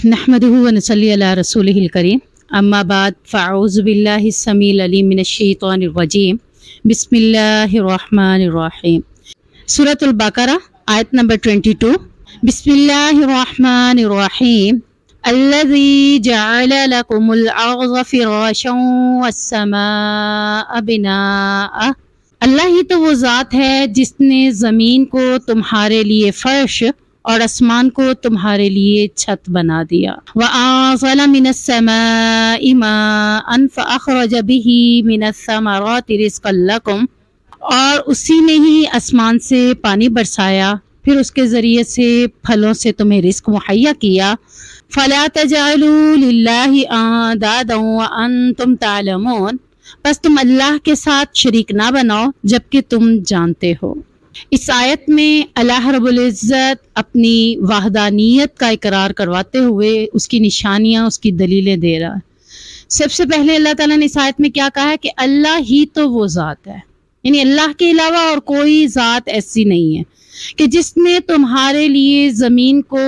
نحمده ونصلي على رسوله الكريم اما بعد فاعوذ بالله السميع العليم من الشيطان الرجيم بسم الله الرحمن الرحيم سورة البقرہ آیت نمبر 22 بسم الله الرحمن الرحيم الذي جعل لكم الارض فراشا والسماء بناء اللہ ہی تو وہ ذات ہے جس نے زمین کو تمہارے لیے فرش اور آسمان کو تمہارے لیے چھت بنا دیا۔ وَأَنزَلَ مِنَ السَّمَاءِ مَاءً فَأَخْرَجَ بِهِ مِنَ الثَّمَرَاتِ رِزْقًا لَكُمْ، اور اسی نے ہی آسمان سے پانی برسایا، پھر اس کے ذریعے سے پھلوں سے تمہیں رزق مہیا کیا۔ فَلَا تَجْعَلُوا لِلَّهِ أَندَادًا وَأَنتُمْ تَعْلَمُونَ، بس تم اللہ کے ساتھ شریک نہ بناؤ جبکہ تم جانتے ہو۔ اس آیت میں اللہ رب العزت اپنی وحدانیت کا اقرار کرواتے ہوئے اس کی نشانیاں، اس کی دلیلیں دے رہا ہے۔ سب سے پہلے اللہ تعالیٰ نے اس آیت میں کیا کہا ہے کہ اللہ ہی تو وہ ذات ہے، یعنی اللہ کے علاوہ اور کوئی ذات ایسی نہیں ہے کہ جس نے تمہارے لیے زمین کو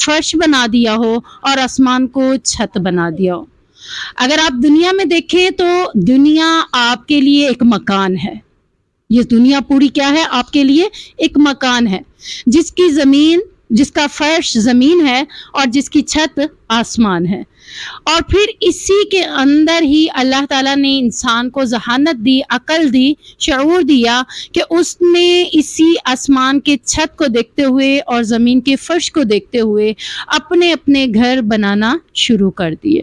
فرش بنا دیا ہو اور آسمان کو چھت بنا دیا ہو۔ اگر آپ دنیا میں دیکھیں تو دنیا آپ کے لیے ایک مکان ہے، یہ دنیا پوری کیا ہے؟ آپ کے لیے ایک مکان ہے جس کی زمین، جس کا فرش زمین ہے اور جس کی چھت آسمان ہے۔ اور پھر اسی کے اندر ہی اللہ تعالیٰ نے انسان کو ذہانت دی، عقل دی، شعور دیا کہ اس نے اسی آسمان کے چھت کو دیکھتے ہوئے اور زمین کے فرش کو دیکھتے ہوئے اپنے اپنے گھر بنانا شروع کر دیے۔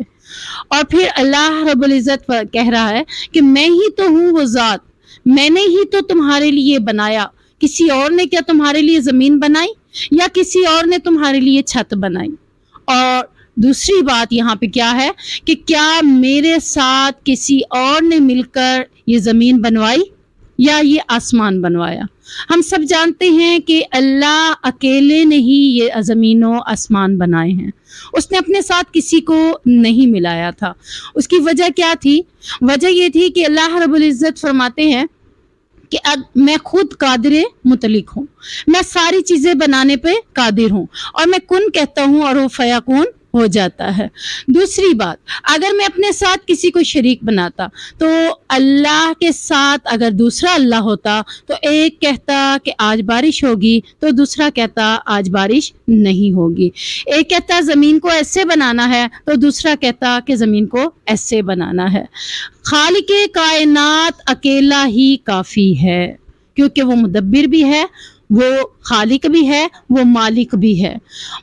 اور پھر اللہ رب العزت کہہ رہا ہے کہ میں ہی تو ہوں وہ ذات، میں نے ہی تو تمہارے لیے بنایا، کسی اور نے کیا تمہارے لیے زمین بنائی یا کسی اور نے تمہارے لیے چھت بنائی؟ اور دوسری بات یہاں پہ کیا ہے کہ کیا میرے ساتھ کسی اور نے مل کر یہ زمین بنوائی یا یہ آسمان بنوایا؟ ہم سب جانتے ہیں کہ اللہ اکیلے نے ہی یہ زمین و آسمان بنائے ہیں، اس نے اپنے ساتھ کسی کو نہیں ملایا تھا۔ اس کی وجہ کیا تھی؟ وجہ یہ تھی کہ اللہ رب العزت فرماتے ہیں کہ میں خود قادر مطلق ہوں، میں ساری چیزیں بنانے پہ قادر ہوں، اور میں کن کہتا ہوں اور وہ فیکون ہو جاتا ہے۔ دوسری بات، اگر میں اپنے ساتھ کسی کو شریک بناتا تو اللہ کے ساتھ اگر دوسرا اللہ ہوتا تو ایک کہتا کہ آج بارش ہوگی تو دوسرا کہتا آج بارش نہیں ہوگی، ایک کہتا زمین کو ایسے بنانا ہے تو دوسرا کہتا کہ زمین کو ایسے بنانا ہے۔ خالق کائنات اکیلا ہی کافی ہے، کیونکہ وہ مدبر بھی ہے، وہ خالق بھی ہے، وہ مالک بھی ہے۔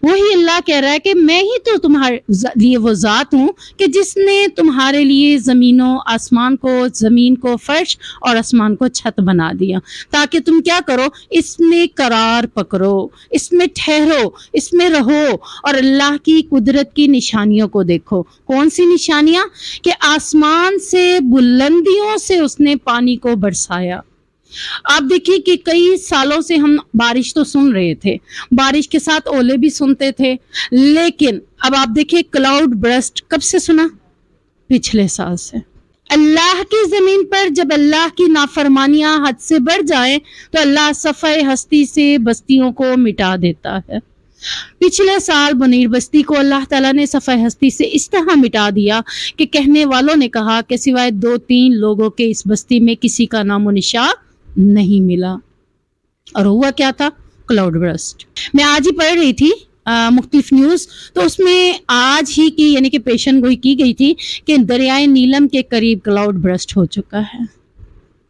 وہی اللہ کہہ رہا ہے کہ میں ہی تو تمہارے لیے وہ ذات ہوں کہ جس نے تمہارے لیے زمین کو فرش اور آسمان کو چھت بنا دیا، تاکہ تم کیا کرو؟ اس میں قرار پکڑو، اس میں ٹھہرو، اس میں رہو اور اللہ کی قدرت کی نشانیوں کو دیکھو۔ کون سی نشانیاں؟ کہ آسمان سے بلندیوں سے اس نے پانی کو برسایا۔ آپ دیکھیے کہ کئی سالوں سے ہم بارش تو سن رہے تھے، بارش کے ساتھ اولے بھی سنتے تھے، لیکن اب آپ دیکھیے کلاؤڈ برسٹ کب سے سنا؟ پچھلے سال سے۔ اللہ کی زمین پر جب اللہ کی نافرمانیاں حد سے بڑھ جائیں تو اللہ صفحہ ہستی سے بستیوں کو مٹا دیتا ہے۔ پچھلے سال منیر بستی کو اللہ تعالیٰ نے صفحہ ہستی سے اس طرح مٹا دیا کہ کہنے والوں نے کہا کہ سوائے 2-3 لوگوں کے اس بستی میں کسی کا نام و نشان نہیں ملا۔ اور ہوا کیا تھا؟ Cloud burst. میں آج ہی پڑھ رہی تھی مختلف نیوز، تو اس میں آج ہی کی یعنی کہ پیشن گوئی کی گئی تھی کہ دریائے نیلم کے قریب کلاؤڈ برسٹ ہو چکا ہے۔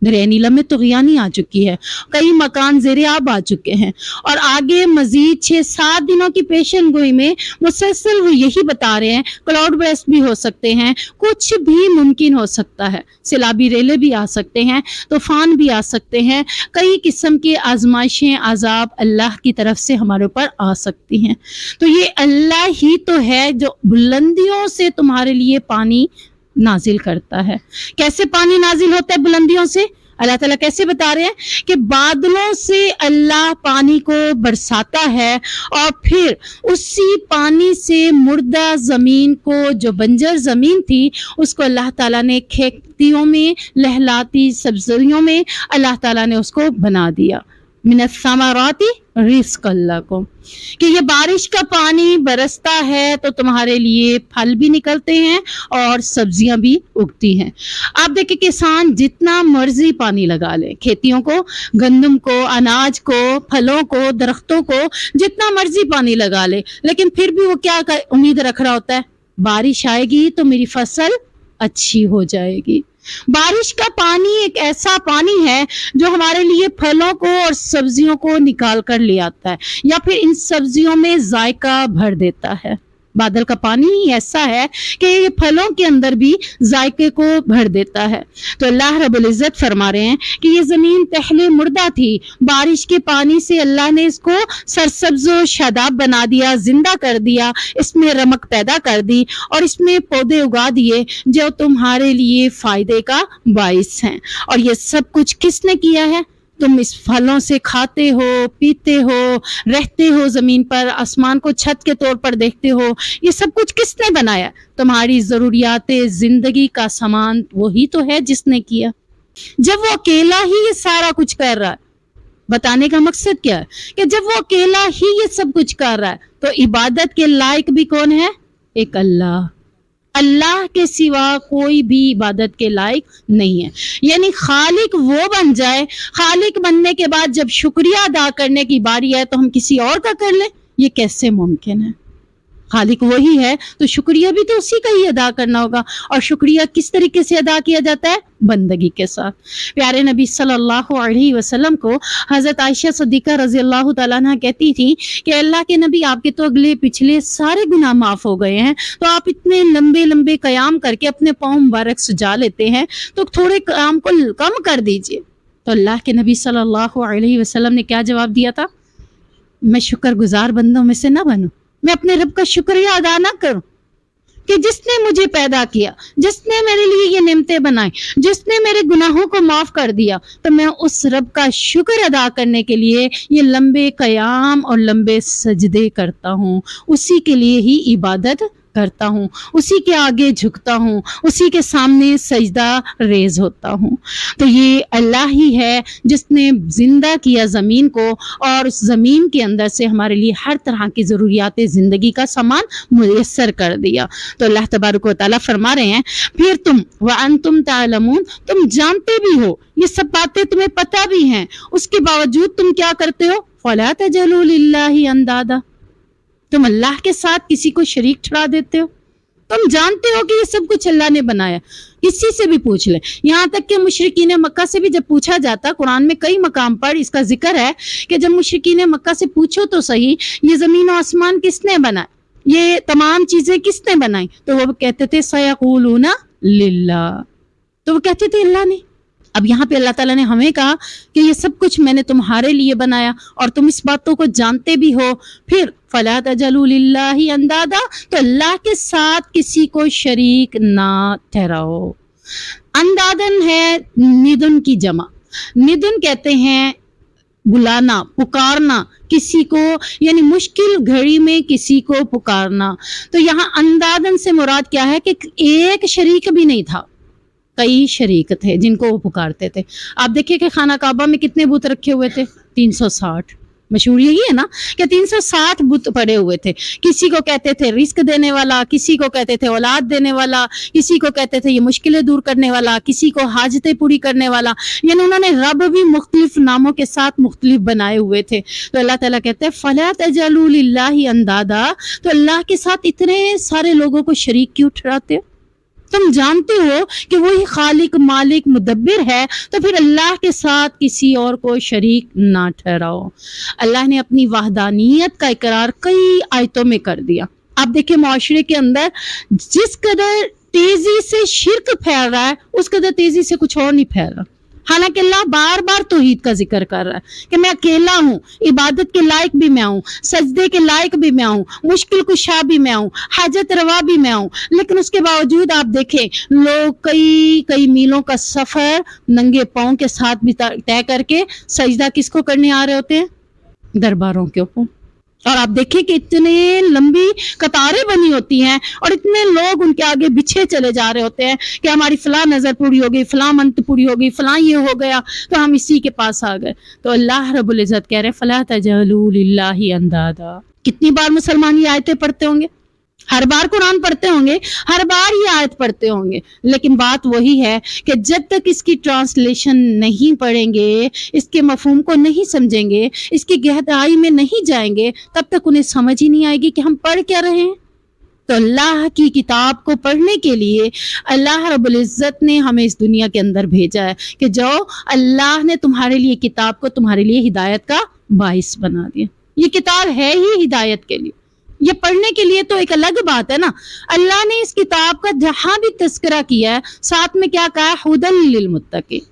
دریائے نیلم میں طغیانی آ چکی ہے، کئی مکان زیر آب آ چکے ہیں، اور آگے مزید 6-7 دنوں کی پیشن گوئی میں مسلسل وہ یہی بتا رہے ہیں کلاؤڈ برسٹ بھی ہو سکتے ہیں، کچھ بھی ممکن ہو سکتا ہے، سیلابی ریلے بھی آ سکتے ہیں، طوفان بھی آ سکتے ہیں، کئی قسم کی آزمائشیں، عذاب اللہ کی طرف سے ہمارے اوپر آ سکتی ہیں۔ تو یہ اللہ ہی تو ہے جو بلندیوں سے تمہارے لیے پانی نازل کرتا ہے۔ کیسے پانی نازل ہوتا ہے بلندیوں سے؟ اللہ تعالیٰ کیسے بتا رہے ہیں کہ بادلوں سے اللہ پانی کو برساتا ہے، اور پھر اسی پانی سے مردہ زمین کو، جو بنجر زمین تھی، اس کو اللہ تعالیٰ نے کھیتیوں میں، لہلاتی سبزیوں میں اللہ تعالیٰ نے اس کو بنا دیا۔ من الثمرات رزقا لکم، کہ یہ بارش کا پانی برستا ہے تو تمہارے لیے پھل بھی نکلتے ہیں اور سبزیاں بھی اگتی ہیں۔ آپ دیکھیں کسان جتنا مرضی پانی لگا لے، کھیتیوں کو، گندم کو، اناج کو، پھلوں کو، درختوں کو جتنا مرضی پانی لگا لے، لیکن پھر بھی وہ کیا امید رکھ رہا ہوتا ہے؟ بارش آئے گی تو میری فصل اچھی ہو جائے گی۔ بارش کا پانی ایک ایسا پانی ہے جو ہمارے لیے پھلوں کو اور سبزیوں کو نکال کر لے آتا ہے، یا پھر ان سبزیوں میں ذائقہ بھر دیتا ہے۔ بادل کا پانی ہی ایسا ہے کہ یہ پھلوں کے اندر بھی ذائقے کو بھر دیتا ہے۔ تو اللہ رب العزت فرما رہے ہیں کہ یہ زمین پہلے مردہ تھی، بارش کے پانی سے اللہ نے اس کو سرسبز و شاداب بنا دیا، زندہ کر دیا، اس میں رمق پیدا کر دی اور اس میں پودے اگا دیے جو تمہارے لیے فائدے کا باعث ہیں۔ اور یہ سب کچھ کس نے کیا ہے؟ تم اس پھلوں سے کھاتے ہو، پیتے ہو، رہتے ہو زمین پر، آسمان کو چھت کے طور پر دیکھتے ہو۔ یہ سب کچھ کس نے بنایا؟ تمہاری ضروریات زندگی کا سامان وہی تو ہے جس نے کیا۔ جب وہ اکیلا ہی یہ سارا کچھ کر رہا ہے، بتانے کا مقصد کیا ہے کہ جب وہ اکیلا ہی یہ سب کچھ کر رہا ہے تو عبادت کے لائق بھی کون ہے؟ ایک اللہ۔ اللہ کے سوا کوئی بھی عبادت کے لائق نہیں ہے۔ یعنی خالق وہ بن جائے، خالق بننے کے بعد جب شکریہ ادا کرنے کی باری ہے تو ہم کسی اور کا کر لیں، یہ کیسے ممکن ہے؟ خالق وہی ہے تو شکریہ بھی تو اسی کا ہی ادا کرنا ہوگا۔ اور شکریہ کس طریقے سے ادا کیا جاتا ہے؟ بندگی کے ساتھ۔ پیارے نبی صلی اللہ علیہ وسلم کو حضرت عائشہ صدیقہ رضی اللہ تعالیٰ عنہ کہتی تھی کہ اللہ کے نبی، آپ کے تو اگلے پچھلے سارے گناہ معاف ہو گئے ہیں، تو آپ اتنے لمبے لمبے قیام کر کے اپنے پاؤں مبارک سجا لیتے ہیں، تو تھوڑے قیام کو کم کر دیجئے۔ تو اللہ کے نبی صلی اللہ علیہ وسلم نے کیا جواب دیا تھا؟ میں شکر گزار بندوں میں سے نہ بنوں، میں اپنے رب کا شکریہ ادا نہ کروں کہ جس نے مجھے پیدا کیا، جس نے میرے لیے یہ نعمتیں بنائیں، جس نے میرے گناہوں کو معاف کر دیا، تو میں اس رب کا شکر ادا کرنے کے لیے یہ لمبے قیام اور لمبے سجدے کرتا ہوں، اسی کے لیے ہی عبادت کرتا ہوں، اسی کے آگے جھکتا ہوں، اسی کے سامنے سجدہ ریز ہوتا ہوں۔ تو یہ اللہ ہی ہے جس نے زندہ کیا زمین کو، اور اس زمین کے اندر سے ہمارے لیے ہر طرح کی ضروریات زندگی کا سامان میسر کر دیا۔ تو اللہ تبارک و تعالیٰ فرما رہے ہیں پھر تم وَأَنْتُمْ تَعْلَمُونَ، تم جانتے بھی ہو، یہ سب باتیں تمہیں پتہ بھی ہیں، اس کے باوجود تم کیا کرتے ہو؟ فَلَا تَجْعَلُوا لِلَّهِ أَنْدَادًا، تم اللہ کے ساتھ کسی کو شریک ٹھہرا دیتے ہو۔ تم جانتے ہو کہ یہ سب کچھ اللہ نے بنایا، کسی سے بھی پوچھ لیں، یہاں تک کہ مشرکین مکہ سے بھی جب پوچھا جاتا، قرآن میں کئی مقام پر اس کا ذکر ہے کہ جب مشرکین مکہ سے پوچھو تو صحیح، یہ زمین و آسمان کس نے بنائے، یہ تمام چیزیں کس نے بنائی، تو وہ کہتے تھے سَيَقُولُونَ لِلَّهِ، تو وہ کہتے تھے اللہ نے۔ اب یہاں پہ اللہ تعالیٰ نے ہمیں کہا کہ یہ سب کچھ میں نے تمہارے لیے بنایا اور تم اس باتوں کو جانتے بھی ہو، پھر فَلَا تَجْعَلُوا لِلَّهِ أَنْدَادًا، تو اللہ کے ساتھ کسی کو شریک نہ ٹھہراؤ۔ اندادن ہے ندن کی جمع، ندن کہتے ہیں بلانا، پکارنا کسی کو، یعنی مشکل گھڑی میں کسی کو پکارنا۔ تو یہاں اندادن سے مراد کیا ہے کہ ایک شریک بھی نہیں تھا، کئی شریک تھے جن کو وہ پکارتے تھے۔ آپ دیکھیں کہ خانہ کعبہ میں کتنے بت رکھے ہوئے تھے؟ 360۔ مشہور یہی ہے نا کہ 360 بت پڑے ہوئے تھے۔ کسی کو کہتے تھے رزق دینے والا، کسی کو کہتے تھے اولاد دینے والا، کسی کو کہتے تھے یہ مشکلیں دور کرنے والا، کسی کو حاجتیں پوری کرنے والا، یعنی انہوں نے رب بھی مختلف ناموں کے ساتھ مختلف بنائے ہوئے تھے۔ تو اللہ تعالیٰ کہتے ہیں فَلَا تَجْعَلُوا لِلَّهِ أَنْدَادًا، تو اللہ کے ساتھ اتنے سارے لوگوں کو شریک کیوں ٹھہراتے ہو؟ تم جانتے ہو کہ وہی خالق، مالک، مدبر ہے، تو پھر اللہ کے ساتھ کسی اور کو شریک نہ ٹھہراؤ۔ اللہ نے اپنی وحدانیت کا اقرار کئی آیتوں میں کر دیا۔ آپ دیکھیں معاشرے کے اندر جس قدر تیزی سے شرک پھیل رہا ہے اس قدر تیزی سے کچھ اور نہیں پھیل رہا، حالانکہ اللہ بار بار توحید کا ذکر کر رہا ہے کہ میں اکیلا ہوں، عبادت کے لائق بھی میں ہوں، سجدے کے لائق بھی میں ہوں، مشکل کشا بھی میں ہوں، حاجت روا بھی میں ہوں، لیکن اس کے باوجود آپ دیکھیں لوگ کئی میلوں کا سفر ننگے پاؤں کے ساتھ بھی طے کر کے سجدہ کس کو کرنے آ رہے ہوتے ہیں؟ درباروں کے اوپر۔ اور آپ دیکھیں کہ اتنے لمبی قطاریں بنی ہوتی ہیں اور اتنے لوگ ان کے آگے بچھے چلے جا رہے ہوتے ہیں کہ ہماری فلاں نظر پوری ہو گئی، فلاں منت پوری ہو گئی، فلاں یہ ہو گیا، تو ہم اسی کے پاس آ گئے۔ تو اللہ رب العزت کہہ رہے فَلَا تَجْعَلُوا لِلَّهِ أَندَادًا۔ کتنی بار مسلمان یہ آیتیں پڑھتے ہوں گے؟ ہر بار قرآن پڑھتے ہوں گے، ہر بار یہ آیت پڑھتے ہوں گے، لیکن بات وہی ہے کہ جب تک اس کی ٹرانسلیشن نہیں پڑھیں گے، اس کے مفہوم کو نہیں سمجھیں گے، اس کی گہرائی میں نہیں جائیں گے، تب تک انہیں سمجھ ہی نہیں آئے گی کہ ہم پڑھ کیا رہے ہیں۔ تو اللہ کی کتاب کو پڑھنے کے لیے اللہ رب العزت نے ہمیں اس دنیا کے اندر بھیجا ہے کہ جاؤ، اللہ نے تمہارے لیے کتاب کو تمہارے لیے ہدایت کا باعث بنا دیا۔ یہ کتاب ہے ہی ہدایت کے لیے، یہ پڑھنے کے لیے تو ایک الگ بات ہے نا۔ اللہ نے اس کتاب کا جہاں بھی تذکرہ کیا ہے، ساتھ میں کیا کہا ہے؟ ہدی للمتقین،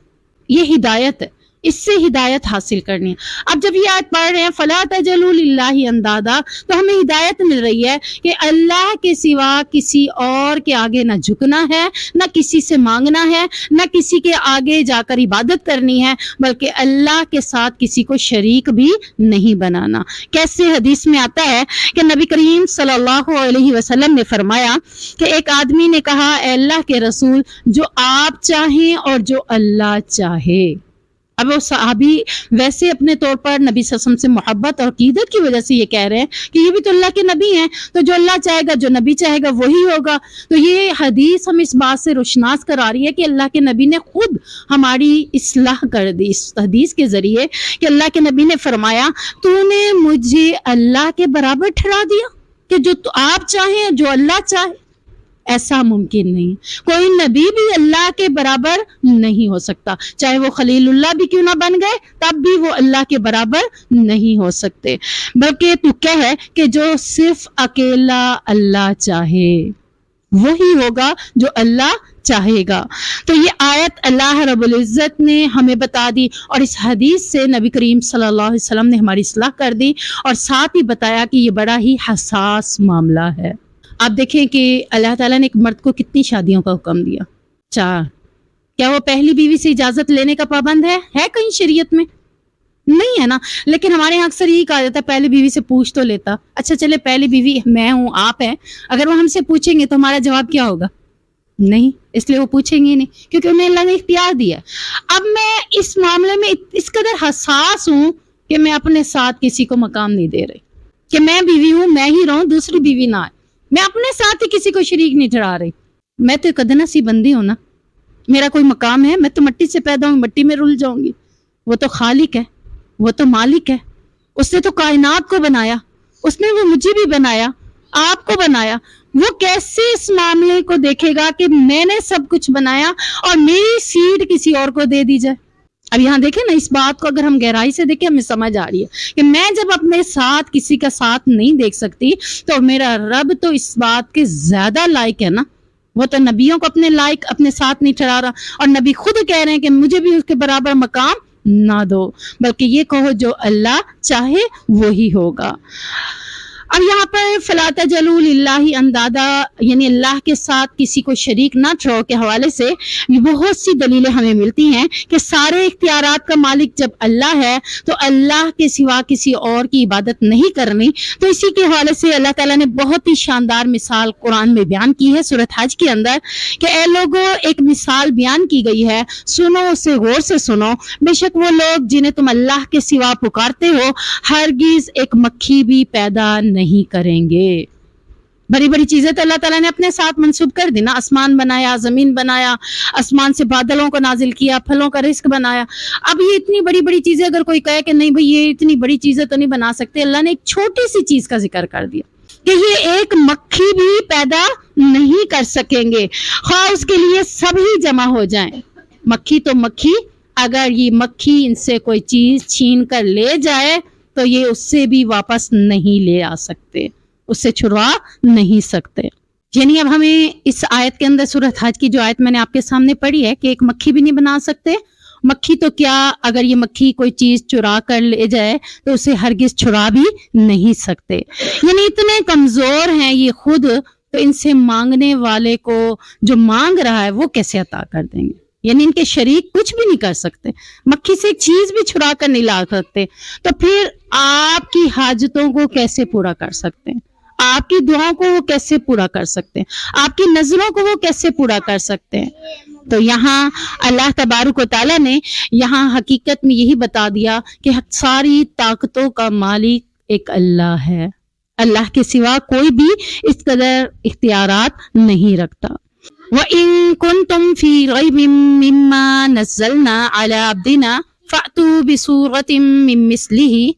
یہ ہدایت ہے، اس سے ہدایت حاصل کرنی ہے۔ اب جب یہ آیت پڑھ رہے ہیں فَلَا تَجْعَلُوا لِلَّهِ أَندَادًا، تو ہمیں ہدایت مل رہی ہے کہ اللہ کے سوا کسی اور کے آگے نہ جھکنا ہے، نہ کسی سے مانگنا ہے، نہ کسی کے آگے جا کر عبادت کرنی ہے، بلکہ اللہ کے ساتھ کسی کو شریک بھی نہیں بنانا۔ کیسے حدیث میں آتا ہے کہ نبی کریم صلی اللہ علیہ وسلم نے فرمایا کہ ایک آدمی نے کہا، اے اللہ کے رسول، جو آپ چاہیں اور جو اللہ چاہے۔ اب وہ صحابی ویسے اپنے طور پر نبی صلی اللہ علیہ وسلم سے محبت اور عقیدت کی وجہ سے یہ کہہ رہے ہیں کہ یہ بھی تو اللہ کے نبی ہیں، تو جو اللہ چاہے گا، جو نبی چاہے گا وہی ہوگا۔ تو یہ حدیث ہم اس بات سے روشناس کرا رہی ہے کہ اللہ کے نبی نے خود ہماری اصلاح کر دی اس حدیث کے ذریعے، کہ اللہ کے نبی نے فرمایا تو نے مجھے اللہ کے برابر ٹھہرا دیا کہ جو آپ چاہیں جو اللہ چاہے۔ ایسا ممکن نہیں، کوئی نبی بھی اللہ کے برابر نہیں ہو سکتا، چاہے وہ خلیل اللہ بھی کیوں نہ بن گئے تب بھی وہ اللہ کے برابر نہیں ہو سکتے۔ بلکہ تو کیا ہے کہ جو صرف اکیلا اللہ چاہے وہی ہوگا جو اللہ چاہے گا۔ تو یہ آیت اللہ رب العزت نے ہمیں بتا دی، اور اس حدیث سے نبی کریم صلی اللہ علیہ وسلم نے ہماری اصلاح کر دی، اور ساتھ ہی بتایا کہ یہ بڑا ہی حساس معاملہ ہے۔ آپ دیکھیں کہ اللہ تعالیٰ نے ایک مرد کو کتنی شادیوں کا حکم دیا؟ 4۔ کیا وہ پہلی بیوی سے اجازت لینے کا پابند ہے کہیں شریعت میں؟ نہیں ہے نا۔ لیکن ہمارے یہاں اکثر یہی کہا جاتا ہے پہلی بیوی سے پوچھ تو لیتا۔ اچھا چلے، پہلی بیوی میں ہوں، آپ ہیں، اگر وہ ہم سے پوچھیں گے تو ہمارا جواب کیا ہوگا؟ نہیں، اس لیے وہ پوچھیں گے نہیں، کیونکہ انہیں اللہ نے اختیار دیا۔ اب میں اس معاملے میں اس قدر حساس ہوں کہ میں اپنے ساتھ کسی کو مقام نہیں دے رہی کہ میں بیوی ہوں، میں ہی رہوں، دوسری بیوی نہ آئے۔ میں اپنے ساتھ ہی کسی کو شریک نہیں ٹھہرا رہی۔ میں تو قدنا سی بندی ہوں نا، میرا کوئی مقام ہے؟ میں تو مٹی سے پیدا ہوں، مٹی میں رل جاؤں گی۔ وہ تو خالق ہے، وہ تو مالک ہے، اس نے تو کائنات کو بنایا، اس نے وہ مجھے بھی بنایا، آپ کو بنایا۔ وہ کیسے اس معاملے کو دیکھے گا کہ میں نے سب کچھ بنایا اور میری سیٹ کسی اور کو دے دی جائے؟ اب یہاں دیکھیں نا، اس بات کو اگر ہم گہرائی سے دیکھیں ہمیں سمجھ آ رہی ہے کہ میں جب اپنے ساتھ کسی کا ساتھ نہیں دیکھ سکتی تو میرا رب تو اس بات کے زیادہ لائق ہے نا۔ وہ تو نبیوں کو اپنے لائق اپنے ساتھ نہیں ٹھہرا رہا، اور نبی خود کہہ رہے ہیں کہ مجھے بھی اس کے برابر مقام نہ دو، بلکہ یہ کہو جو اللہ چاہے وہی ہوگا۔ اب یہاں پر فَلَا تَجْعَلُوا لِلَّهِ أَندَادًا، یعنی اللہ کے ساتھ کسی کو شریک نہ ٹھہراؤ کے حوالے سے بہت سی دلیلیں ہمیں ملتی ہیں کہ سارے اختیارات کا مالک جب اللہ ہے تو اللہ کے سوا کسی اور کی عبادت نہیں کرنی۔ تو اسی کے حوالے سے اللہ تعالیٰ نے بہت ہی شاندار مثال قرآن میں بیان کی ہے سورۃ حج کے اندر کہ اے لوگوں، ایک مثال بیان کی گئی ہے، سنو، اسے غور سے سنو۔ بے شک وہ لوگ جنہیں تم اللہ کے سوا پکارتے ہو ہرگز ایک مکھی بھی پیدا نہیں کریں گے۔ بڑی بڑی چیزیں تو اللہ تعالیٰ نے اپنے ساتھ منسوب کر دی نا، آسمان بنایا، زمین بنایا، آسمان سے بادلوں کو نازل کیا، پھلوں کا رزق بنایا۔ اب یہ اتنی بڑی بڑی چیزیں اگر کوئی کہے کہ نہیں بھئی یہ اتنی بڑی چیزیں تو نہیں بنا سکتے، اللہ نے ایک چھوٹی سی چیز کا ذکر کر دیا کہ یہ ایک مکھی بھی پیدا نہیں کر سکیں گے، خواہ اس کے لیے سبھی جمع ہو جائیں۔ مکھی تو مکھی، اگر یہ مکھی ان سے کوئی چیز چھین کر لے جائے تو یہ اس سے بھی واپس نہیں لے آ سکتے، اس سے چھڑوا نہیں سکتے۔ یعنی اب ہمیں اس آیت کے اندر سورۃ حج کی جو آیت میں نے آپ کے سامنے پڑھی ہے کہ ایک مکھی بھی نہیں بنا سکتے، مکھی تو کیا، اگر یہ مکھی کوئی چیز چرا کر لے جائے تو اسے ہرگز چھڑا بھی نہیں سکتے۔ یعنی اتنے کمزور ہیں یہ خود، تو ان سے مانگنے والے کو جو مانگ رہا ہے وہ کیسے عطا کر دیں گے؟ یعنی ان کے شریک کچھ بھی نہیں کر سکتے، مکھی سے ایک چیز بھی چھڑا کر نہیں لا سکتے، تو پھر آپ کی حاجتوں کو کیسے پورا کر سکتے ہیں؟ آپ کی دعاؤں کو وہ کیسے پورا کر سکتے ہیں؟ آپ کی نظروں کو وہ کیسے پورا کر سکتے ہیں؟ تو یہاں اللہ تبارک و تعالیٰ نے یہاں حقیقت میں یہی بتا دیا کہ ساری طاقتوں کا مالک ایک اللہ ہے، اللہ کے سوا کوئی بھی اس قدر اختیارات نہیں رکھتا۔ وَإِن كُنتُمْ فِي رَيْبٍ مِّمَّا نَزَّلْنَا عَلَىٰ عَبْدِنَا فَأْتُوا بِسُورَةٍ مِّن مِّثْلِهِ،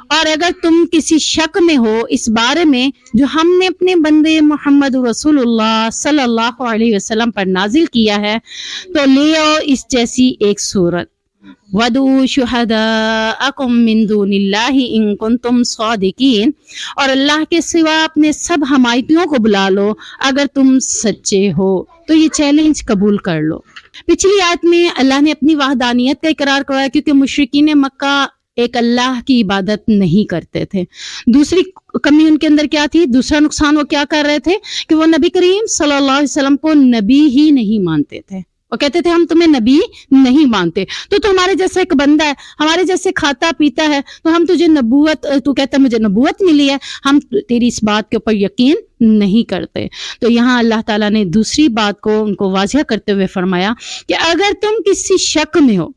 اور اگر تم کسی شک میں ہو اس بارے میں جو ہم نے اپنے بندے محمد رسول اللہ صلی اللہ علیہ وسلم پر نازل کیا ہے، تو لے آؤ اس جیسی ایک صورت۔ وَدُعُوا شُهَدَاءَكُم مِّن دُونِ اللَّهِ إِن كُنتُمْ صَادِقِينَ، اور اللہ کے سوا اپنے سب حمایتیوں کو بلا لو اگر تم سچے ہو، تو یہ چیلنج قبول کر لو۔ پچھلی آیت میں اللہ نے اپنی وحدانیت کا اقرار کرایا کیونکہ مشرکین مکہ ایک اللہ کی عبادت نہیں کرتے تھے۔ دوسری کمی ان کے اندر کیا تھی؟ دوسرا نقصان وہ کیا کر رہے تھے کہ وہ نبی کریم صلی اللہ علیہ وسلم کو نبی ہی نہیں مانتے تھے۔ وہ کہتے تھے ہم تمہیں نبی نہیں مانتے، تو ہمارے جیسا ایک بندہ ہے، ہمارے جیسے کھاتا پیتا ہے، تو ہم تجھے نبوت، تو کہتا ہے مجھے نبوت ملی ہے، ہم تیری اس بات کے اوپر یقین نہیں کرتے۔ تو یہاں اللہ تعالیٰ نے دوسری بات کو ان کو واضح کرتے ہوئے فرمایا کہ اگر تم کسی شک میں ہو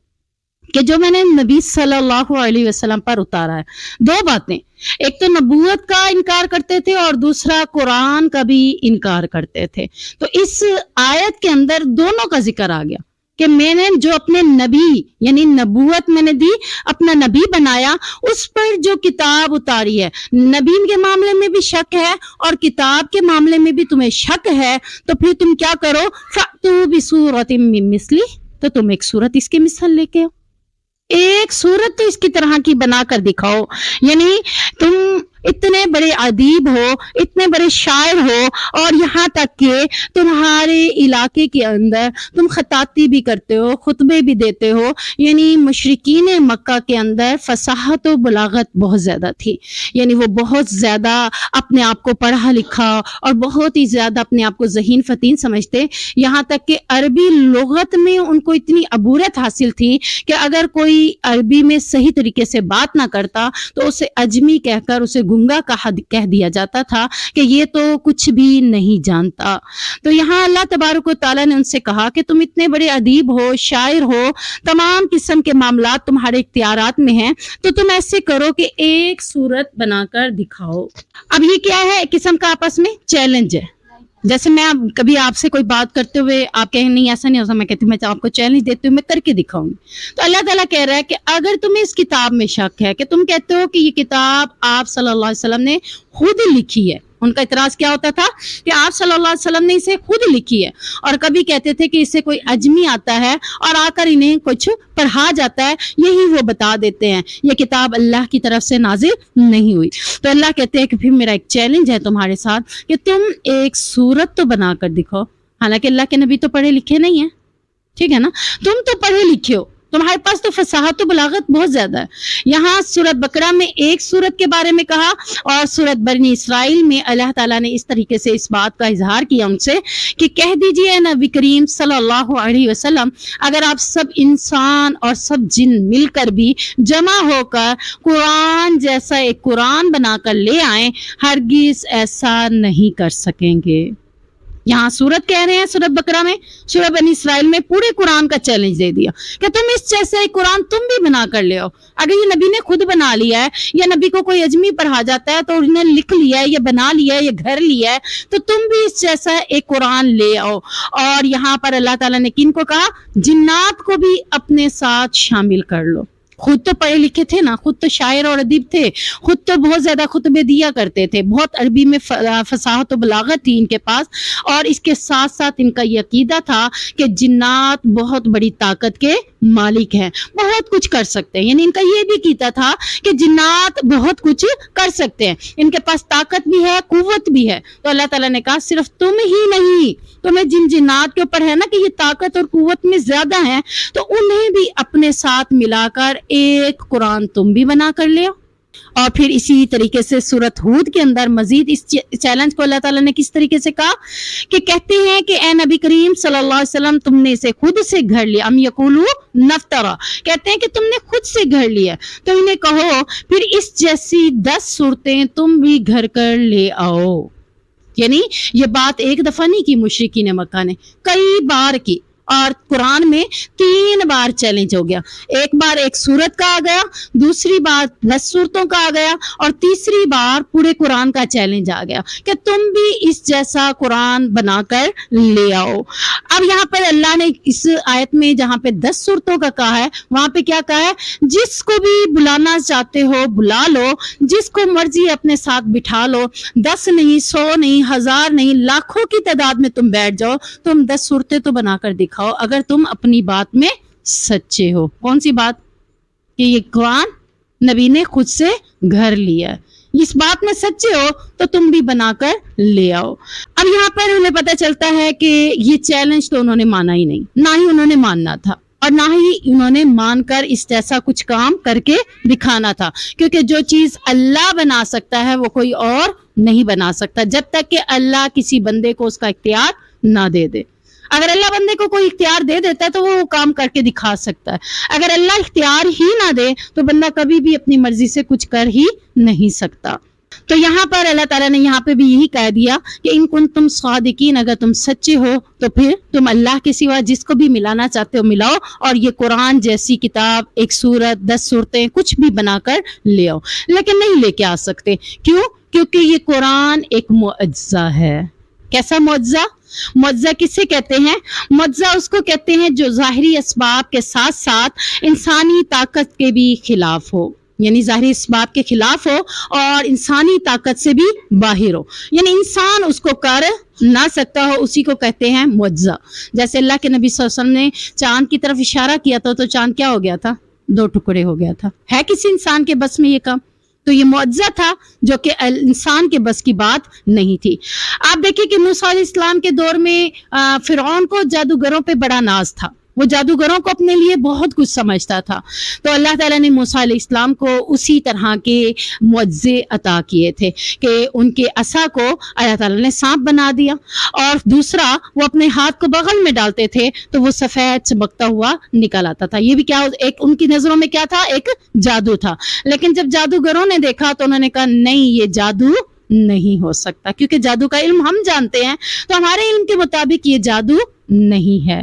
کہ جو میں نے نبی صلی اللہ علیہ وسلم پر اتارا ہے، دو باتیں، ایک تو نبوت کا انکار کرتے تھے اور دوسرا قرآن کا بھی انکار کرتے تھے، تو اس آیت کے اندر دونوں کا ذکر آ گیا کہ میں نے جو اپنے نبی یعنی نبوت میں نے دی، اپنا نبی بنایا، اس پر جو کتاب اتاری ہے، نبی کے معاملے میں بھی شک ہے اور کتاب کے معاملے میں بھی تمہیں شک ہے، تو پھر تم کیا کرو؟ فَأْتُوا بِسُورَةٍ مِّن مِّثْلِهِ، تو تم ایک صورت اس کے مثل لے کے آؤ، ایک صورت تو اس کی طرح کی بنا کر دکھاؤ۔ یعنی تم اتنے بڑے ادیب ہو، اتنے بڑے شاعر ہو، اور یہاں تک کہ تمہارے علاقے کے اندر تم خطاطی بھی کرتے ہو، خطبے بھی دیتے ہو، یعنی مشرکین مکہ کے اندر فصاحت و بلاغت بہت زیادہ تھی، یعنی وہ بہت زیادہ اپنے آپ کو پڑھا لکھا اور بہت ہی زیادہ اپنے آپ کو ذہین فتین سمجھتے، یہاں تک کہ عربی لغت میں ان کو اتنی عبورت حاصل تھی کہ اگر کوئی عربی میں صحیح طریقے سے بات نہ کرتا تو اسے اجمی کہہ کر اسے گنگا کہہ دیا جاتا تھا کہ یہ تو کچھ بھی نہیں جانتا۔ تو یہاں اللہ تبارک و تعالیٰ نے ان سے کہا کہ تم اتنے بڑے ادیب ہو، شاعر ہو، تمام قسم کے معاملات تمہارے اختیارات میں ہیں، تو تم ایسے کرو کہ ایک صورت بنا کر دکھاؤ۔ اب یہ کیا ہے؟ ایک قسم کا آپس میں چیلنج ہے۔ جیسے میں کبھی آپ سے کوئی بات کرتے ہوئے آپ کہیں نہیں ایسا نہیں ہوتا، میں کہتی ہوں میں آپ کو چیلنج دیتی ہوں، میں کر کے دکھاؤں گی۔ تو اللہ تعالیٰ کہہ رہا ہے کہ اگر تمہیں اس کتاب میں شک ہے کہ تم کہتے ہو کہ یہ کتاب آپ صلی اللہ علیہ وسلم نے خود لکھی ہے، ان کا اعتراض کیا ہوتا تھا کہ آپ صلی اللہ علیہ وسلم نے اسے خود لکھی ہے، اور کبھی کہتے تھے کہ اسے کوئی اجمی آتا ہے اور آ کر انہیں کچھ پڑھا جاتا ہے، یہی وہ بتا دیتے ہیں یہ کتاب اللہ کی طرف سے نازل نہیں ہوئی۔ تو اللہ کہتے ہیں کہ پھر میرا ایک چیلنج ہے تمہارے ساتھ کہ تم ایک صورت تو بنا کر دکھاؤ، حالانکہ اللہ کے نبی تو پڑھے لکھے نہیں ہیں، ٹھیک ہے نا، تم تو پڑھے لکھے ہو، تمہارے پاس تو فصاحت و بلاغت بہت زیادہ ہے۔ یہاں سورۃ بقرہ میں ایک سورت کے بارے میں کہا، اور سورۃ بنی اسرائیل میں اللہ تعالیٰ نے اس طریقے سے اس بات کا اظہار کیا ان سے کہ کہہ دیجئے نبی کریم صلی اللہ علیہ وسلم، اگر آپ سب انسان اور سب جن مل کر بھی جمع ہو کر قرآن جیسا ایک قرآن بنا کر لے آئیں، ہرگز ایسا نہیں کر سکیں گے۔ یہاں سورت کہہ رہے ہیں سورۃ بقرہ میں، سورۃ بنی اسرائیل میں پورے قرآن کا چیلنج دے دیا کہ تم اس جیسے قرآن تم بھی بنا کر لے آؤ۔ اگر یہ نبی نے خود بنا لیا ہے، یا نبی کو کوئی اجمی پڑھا جاتا ہے تو انہیں لکھ لیا ہے یا بنا لیا ہے یا گھر لیا ہے، تو تم بھی اس جیسا ایک قرآن لے آؤ۔ اور یہاں پر اللہ تعالیٰ نے کن کو کہا؟ جنات کو بھی اپنے ساتھ شامل کر لو۔ خود تو پڑھے لکھے تھے نا، خود تو شاعر اور ادیب تھے، خود تو بہت زیادہ خطبے دیا کرتے تھے، بہت عربی میں فصاحت و بلاغت تھی ان کے پاس، اور اس کے ساتھ ساتھ ان کا یہ عقیدہ تھا کہ جنات بہت بڑی طاقت کے مالک ہیں، بہت کچھ کر سکتے ہیں، یعنی ان کا یہ بھی عقیدہ تھا کہ جنات بہت کچھ کر سکتے ہیں، ان کے پاس طاقت بھی ہے، قوت بھی ہے۔ تو اللہ تعالیٰ نے کہا صرف تم ہی نہیں، تمہیں جن جنات کے اوپر ہے نا کہ یہ طاقت اور قوت میں زیادہ ہیں، تو انہیں بھی اپنے ساتھ ملا کر ایک قرآن تم بھی بنا کر لے آؤ۔ اور پھر اسی طریقے سے سورت ہود کے اندر مزید اس چیلنج کو اللہ تعالیٰ نے کس طریقے سے کہا کہ کہتے ہیں کہ اے نبی کریم صلی اللہ علیہ وسلم تم نے اسے خود سے گھڑ لیا، ام یقولو نفترا، کہتے ہیں کہ تم نے خود سے گھڑ لیا، تو انہیں کہو پھر اس جیسی 10 صورتیں تم بھی گھڑ کر لے آؤ۔ یعنی یہ بات ایک دفعہ نہیں کی مشرکین مکہ نے، کئی بار کی، اور قرآن میں 3 بار چیلنج ہو گیا۔ ایک بار ایک سورت کا آ گیا، دوسری بار 10 سورتوں کا آ گیا، اور تیسری بار پورے قرآن کا چیلنج آ گیا کہ تم بھی اس جیسا قرآن بنا کر لے آؤ۔ اب یہاں پر اللہ نے اس آیت میں جہاں پہ 10 سورتوں کا کہا ہے، وہاں پہ کیا کہا ہے؟ جس کو بھی بلانا چاہتے ہو بلا لو، جس کو مرضی اپنے ساتھ بٹھا لو، 10 نہیں، 100 نہیں، 1000 نہیں، لاکھوں کی تعداد میں تم بیٹھ جاؤ، تم 10 صورتیں تو بنا کر دکھاؤ اگر تم اپنی بات میں سچے ہو۔ کون سی بات؟ کہ یہ قرآن نبی نے خود سے گھر لیا ہے، اس بات میں سچے ہو تو تم بھی بنا کر لے آؤ۔ اب یہاں پر انہیں پتہ چلتا ہے کہ یہ چیلنج تو انہوں نے مانا ہی نہیں، نہ ہی انہوں نے ماننا تھا، اور نہ ہی انہوں نے مان کر اس جیسا کچھ کام کر کے دکھانا تھا، کیونکہ جو چیز اللہ بنا سکتا ہے وہ کوئی اور نہیں بنا سکتا جب تک کہ اللہ کسی بندے کو اس کا اختیار نہ دے دے۔ اگر اللہ بندے کو کوئی اختیار دے دیتا ہے تو وہ کام کر کے دکھا سکتا ہے، اگر اللہ اختیار ہی نہ دے تو بندہ کبھی بھی اپنی مرضی سے کچھ کر ہی نہیں سکتا۔ تو یہاں پر اللہ تعالیٰ نے یہاں پہ بھی یہی کہہ دیا کہ ان کنتم صادقین، اگر تم سچے ہو تو پھر تم اللہ کے سوا جس کو بھی ملانا چاہتے ہو ملاؤ، اور یہ قرآن جیسی کتاب، ایک سورت، 10 صورتیں، کچھ بھی بنا کر لے آؤ، لیکن نہیں لے کے آ سکتے۔ کیوں؟ کیونکہ یہ قرآن ایک معجزہ ہے۔ کیسا معجزہ؟ معجزہ کسے کہتے ہیں؟ معجزہ اس کو کہتے ہیں جو ظاہری اسباب کے ساتھ ساتھ انسانی طاقت کے بھی خلاف ہو، یعنی ظاہری اسباب کے خلاف ہو اور انسانی طاقت سے بھی باہر ہو، یعنی انسان اس کو کر نہ سکتا ہو، اسی کو کہتے ہیں معجزہ۔ جیسے اللہ کے نبی صلی اللہ علیہ وسلم نے چاند کی طرف اشارہ کیا تھا تو چاند کیا ہو گیا تھا؟ 2 ٹکڑے ہو گیا تھا۔ ہے کسی انسان کے بس میں یہ کام؟ تو یہ معجزہ تھا جو کہ انسان کے بس کی بات نہیں تھی۔ آپ دیکھیں کہ موسیٰ علیہ السلام کے دور میں فرعون کو جادوگروں پہ بڑا ناز تھا، وہ جادوگروں کو اپنے لیے بہت کچھ سمجھتا تھا، تو اللہ تعالیٰ نے موسیٰ علیہ السلام کو اسی طرح کے معجزے عطا کیے تھے کہ ان کے عصا کو اللہ تعالیٰ نے سانپ بنا دیا، اور دوسرا وہ اپنے ہاتھ کو بغل میں ڈالتے تھے تو وہ سفید چمکتا ہوا نکل آتا تھا۔ یہ بھی کیا ایک ان کی نظروں میں کیا تھا؟ ایک جادو تھا۔ لیکن جب جادوگروں نے دیکھا تو انہوں نے کہا نہیں، یہ جادو نہیں ہو سکتا، کیونکہ جادو کا علم ہم جانتے ہیں، تو ہمارے علم کے مطابق یہ جادو نہیں ہے۔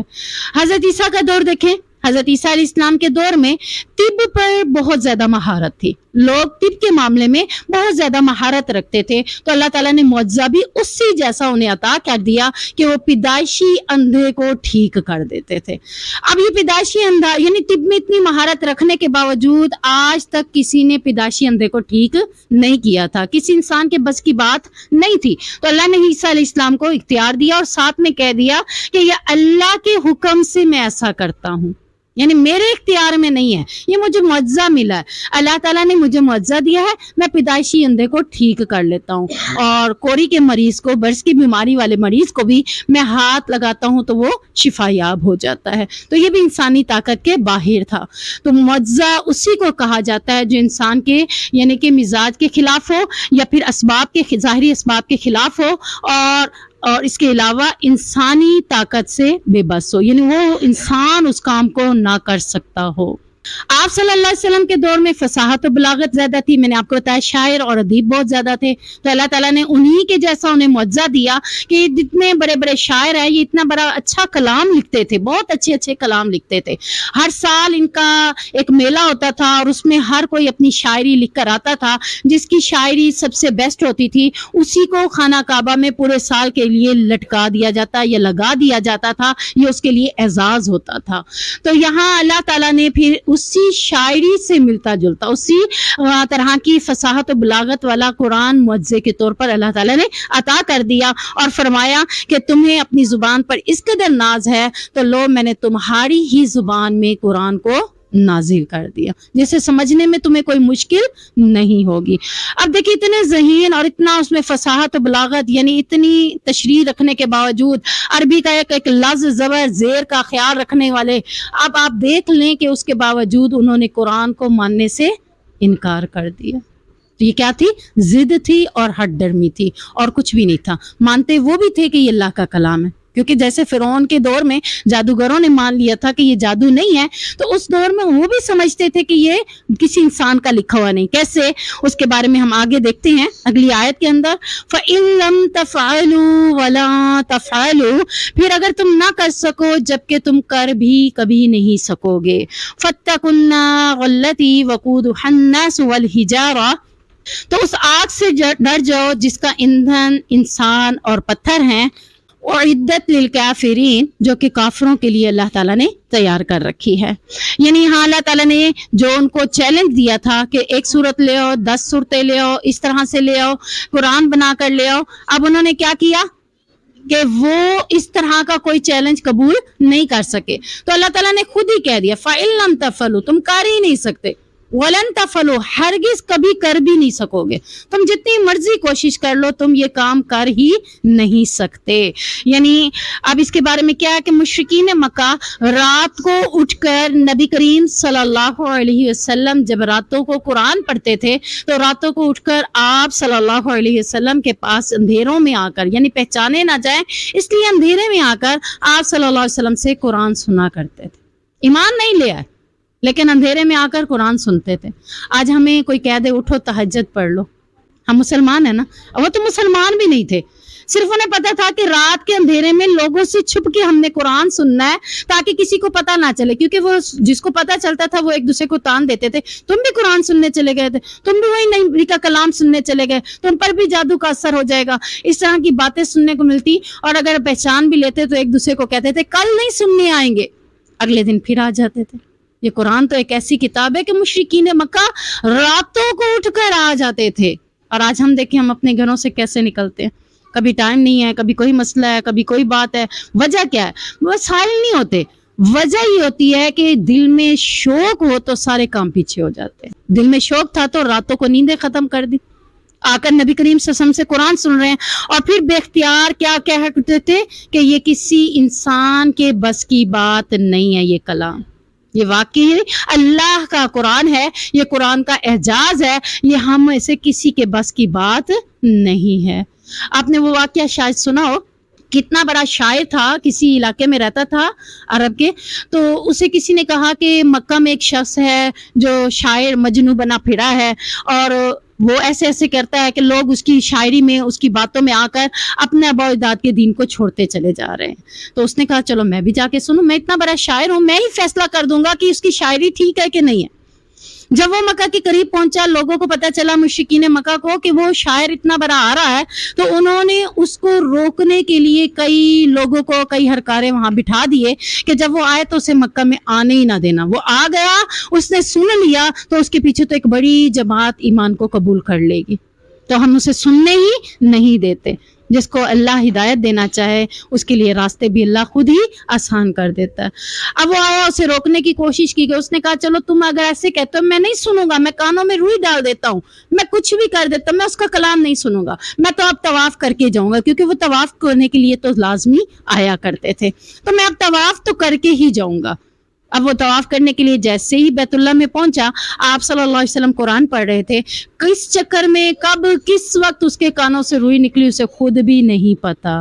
حضرت عیسیٰ کا دور دیکھیں، حضرت عیسیٰ علیہ السلام کے دور میں طب پر بہت زیادہ مہارت تھی، لوگ طب کے معاملے میں بہت زیادہ مہارت رکھتے تھے، تو اللہ تعالیٰ نے معجزہ بھی اسی جیسا انہیں عطا کر دیا کہ وہ پیدائشی اندھے کو ٹھیک کر دیتے تھے۔ اب یہ پیدائشی اندھا، یعنی طب میں اتنی مہارت رکھنے کے باوجود آج تک کسی نے پیدائشی اندھے کو ٹھیک نہیں کیا تھا، کسی انسان کے بس کی بات نہیں تھی، تو اللہ نے عیسیٰ علیہ السلام کو اختیار دیا اور ساتھ میں کہہ دیا کہ یہ اللہ کے حکم سے میں ایسا کرتا ہوں، یعنی میرے اختیار میں نہیں ہے، یہ مجھے معجزہ ملا ہے، اللہ تعالیٰ نے مجھے معجزہ دیا ہے، میں پیدائشی اندھے کو ٹھیک کر لیتا ہوں، اور کوری کے مریض کو، برس کی بیماری والے مریض کو بھی میں ہاتھ لگاتا ہوں تو وہ شفا یاب ہو جاتا ہے۔ تو یہ بھی انسانی طاقت کے باہر تھا۔ تو معجزہ اسی کو کہا جاتا ہے جو انسان کے یعنی کہ مزاج کے خلاف ہو، یا پھر اسباب کے ظاہری اسباب کے خلاف ہو، اور اس کے علاوہ انسانی طاقت سے بے بس ہو، یعنی وہ انسان اس کام کو نہ کر سکتا ہو۔ آپ صلی اللہ علیہ وسلم کے دور میں فصاحت و بلاغت زیادہ تھی، میں نے آپ کو بتایا شاعر اور ادیب بہت زیادہ تھے، تو اللہ تعالیٰ نے انہی کے جیسا انہیں معجزہ دیا کہ یہ جتنے بڑے بڑے شاعر ہیں یہ اتنا بڑا اچھا کلام لکھتے تھے، بہت اچھے اچھے کلام لکھتے تھے۔ ہر سال ان کا ایک میلہ ہوتا تھا اور اس میں ہر کوئی اپنی شاعری لکھ کر آتا تھا، جس کی شاعری سب سے بیسٹ ہوتی تھی اسی کو خانہ کعبہ میں پورے سال کے لیے لٹکا دیا جاتا یا لگا دیا جاتا تھا، یہ اس کے لیے اعزاز ہوتا تھا۔ تو یہاں اللہ تعالیٰ نے پھر اسی شاعری سے ملتا جلتا اسی طرح کی فصاحت و بلاغت والا قرآن معجزے کے طور پر اللہ تعالیٰ نے عطا کر دیا، اور فرمایا کہ تمہیں اپنی زبان پر اس قدر ناز ہے تو لو میں نے تمہاری ہی زبان میں قرآن کو نازل کر دیا، جسے سمجھنے میں تمہیں کوئی مشکل نہیں ہوگی۔ اب دیکھیں اتنے ذہین اور اتنا اس میں فصاحت و بلاغت، یعنی اتنی تشریح رکھنے کے باوجود، عربی کا ایک لفظ زبر زیر کا خیال رکھنے والے، اب آپ دیکھ لیں کہ اس کے باوجود انہوں نے قرآن کو ماننے سے انکار کر دیا۔ تو یہ کیا تھی؟ ضد تھی اور ہٹ ڈرمی تھی، اور کچھ بھی نہیں تھا۔ مانتے وہ بھی تھے کہ یہ اللہ کا کلام ہے، کیونکہ جیسے فرعون کے دور میں جادوگروں نے مان لیا تھا کہ یہ جادو نہیں ہے، تو اس دور میں وہ بھی سمجھتے تھے کہ یہ کسی انسان کا لکھا ہوا نہیں۔ کیسے؟ اس کے بارے میں ہم آگے دیکھتے ہیں اگلی آیت کے اندر، فَإِن لَمْ تَفْعَلُوا وَلَا تَفْعَلُوا، پھر اگر تم نہ کر سکو جبکہ تم کر بھی کبھی نہیں سکو گے، فَاتَّقُوا النَّارَ الَّتِي وَقُودُهَا النَّاسُ وَالْحِجَارَةُ، تو اس آگ سے ڈر جاؤ جس کا ایندھن انسان اور پتھر ہیں، اعدت للکافرین، جو کہ کافروں کے لیے اللہ تعالیٰ نے تیار کر رکھی ہے۔ یعنی ہاں اللہ تعالیٰ نے جو ان کو چیلنج دیا تھا کہ ایک صورت لے آؤ، 10 صورتیں لے آؤ، اس طرح سے لے آؤ، قرآن بنا کر لے آؤ، اب انہوں نے کیا کیا کہ وہ اس طرح کا کوئی چیلنج قبول نہیں کر سکے، تو اللہ تعالیٰ نے خود ہی کہہ دیا فَإِن لَمْ تَفْعَلُوا، تم کر ہی نہیں سکتے، وَلَن تَفْعَلُوا، ہرگز کبھی کر بھی نہیں سکو گے، تم جتنی مرضی کوشش کر لو تم یہ کام کر ہی نہیں سکتے۔ یعنی اب اس کے بارے میں کیا ہے کہ مشرکین مکہ رات کو اٹھ کر نبی کریم صلی اللہ علیہ وسلم جب راتوں کو قرآن پڑھتے تھے تو راتوں کو اٹھ کر آپ صلی اللہ علیہ وسلم کے پاس اندھیروں میں آ کر، یعنی پہچانے نہ جائیں اس لیے اندھیرے میں آ کر آپ صلی اللہ علیہ وسلم سے قرآن سنا کرتے تھے۔ ایمان نہیں لے آئے لیکن اندھیرے میں آ کر قرآن سنتے تھے۔ آج ہمیں کوئی کہہ دے اٹھو تہجد پڑھ لو، ہم مسلمان ہیں نا، وہ تو مسلمان بھی نہیں تھے، صرف انہیں پتا تھا کہ رات کے اندھیرے میں لوگوں سے چھپ کے ہم نے قرآن سننا ہے تاکہ کسی کو پتہ نہ چلے، کیونکہ وہ جس کو پتہ چلتا تھا وہ ایک دوسرے کو تان دیتے تھے، تم بھی قرآن سننے چلے گئے تھے، تم بھی وہی نبی کا کلام سننے چلے گئے، تم پر بھی جادو کا اثر ہو جائے گا، اس طرح کی باتیں سننے کو ملتی، اور اگر پہچان بھی لیتے تو ایک دوسرے کو کہتے تھے کل نہیں سننے آئیں گے، اگلے دن پھر آ جاتے تھے۔ یہ قرآن تو ایک ایسی کتاب ہے کہ مشرکین مکہ راتوں کو اٹھ کر آ جاتے تھے، اور آج ہم دیکھیں ہم اپنے گھروں سے کیسے نکلتے ہیں، کبھی ٹائم نہیں ہے، کبھی کوئی مسئلہ ہے، کبھی کوئی بات ہے، وجہ کیا ہے؟ بس حال نہیں ہوتے، وجہ یہ ہوتی ہے کہ دل میں شوق ہو تو سارے کام پیچھے ہو جاتے ہیں۔ دل میں شوق تھا تو راتوں کو نیندیں ختم کر دی، آ کر نبی کریم صلی اللہ علیہ وسلم سے قرآن سن رہے ہیں، اور پھر بے اختیار کیا کہتے تھے کہ یہ کسی انسان کے بس کی بات نہیں ہے، یہ کلام، یہ واقعی اللہ کا قرآن ہے، یہ قرآن کا اعجاز ہے، یہ ہم میں سے کسی کے بس کی بات نہیں ہے۔ آپ نے وہ واقعہ شاید سنا ہو، کتنا بڑا شاعر تھا، کسی علاقے میں رہتا تھا عرب کے، تو اسے کسی نے کہا کہ مکہ میں ایک شخص ہے جو شاعر مجنوں بنا پھرا ہے، اور وہ ایسے ایسے کرتا ہے کہ لوگ اس کی شاعری میں، اس کی باتوں میں آ کر اپنے آباء و اجداد کے دین کو چھوڑتے چلے جا رہے ہیں۔ تو اس نے کہا چلو میں بھی جا کے سنوں، میں اتنا بڑا شاعر ہوں، میں ہی فیصلہ کر دوں گا کہ اس کی شاعری ٹھیک ہے کہ نہیں ہے۔ جب وہ مکہ کے قریب پہنچا، لوگوں کو پتہ چلا مشرکین مکہ کو کہ وہ شاعر اتنا بڑا آ رہا ہے، تو انہوں نے اس کو روکنے کے لیے کئی لوگوں کو، کئی ہرکارے وہاں بٹھا دیے کہ جب وہ آئے تو اسے مکہ میں آنے ہی نہ دینا۔ وہ آ گیا، اس نے سن لیا تو اس کے پیچھے تو ایک بڑی جماعت ایمان کو قبول کر لے گی، تو ہم اسے سننے ہی نہیں دیتے۔ جس کو اللہ ہدایت دینا چاہے اس کے لیے راستے بھی اللہ خود ہی آسان کر دیتا ہے۔ اب وہ آیا، اسے روکنے کی کوشش کی گئی، اس نے کہا چلو تم اگر ایسے کہتے ہو میں نہیں سنوں گا، میں کانوں میں روئی ڈال دیتا ہوں، میں کچھ بھی کر دیتا ہوں، میں اس کا کلام نہیں سنوں گا، میں تو اب طواف کر کے جاؤں گا، کیونکہ وہ طواف کرنے کے لیے تو لازمی آیا کرتے تھے، تو میں اب طواف تو کر کے ہی جاؤں گا۔ اب وہ طواف کرنے کے لیے جیسے ہی بیت اللہ میں پہنچا، آپ صلی اللہ علیہ وسلم قرآن پڑھ رہے تھے، کس چکر میں کب کس وقت اس کے کانوں سے روئی نکلی اسے خود بھی نہیں پتا۔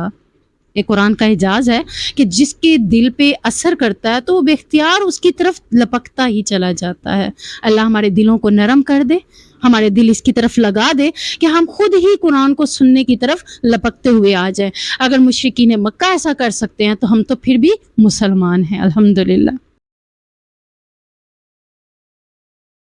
یہ قرآن کا اعجاز ہے کہ جس کے دل پہ اثر کرتا ہے تو وہ بے اختیار اس کی طرف لپکتا ہی چلا جاتا ہے۔ اللہ ہمارے دلوں کو نرم کر دے، ہمارے دل اس کی طرف لگا دے کہ ہم خود ہی قرآن کو سننے کی طرف لپکتے ہوئے آ جائیں۔ اگر مشرکین مکہ ایسا کر سکتے ہیں تو ہم تو پھر بھی مسلمان ہیں، الحمدللہ۔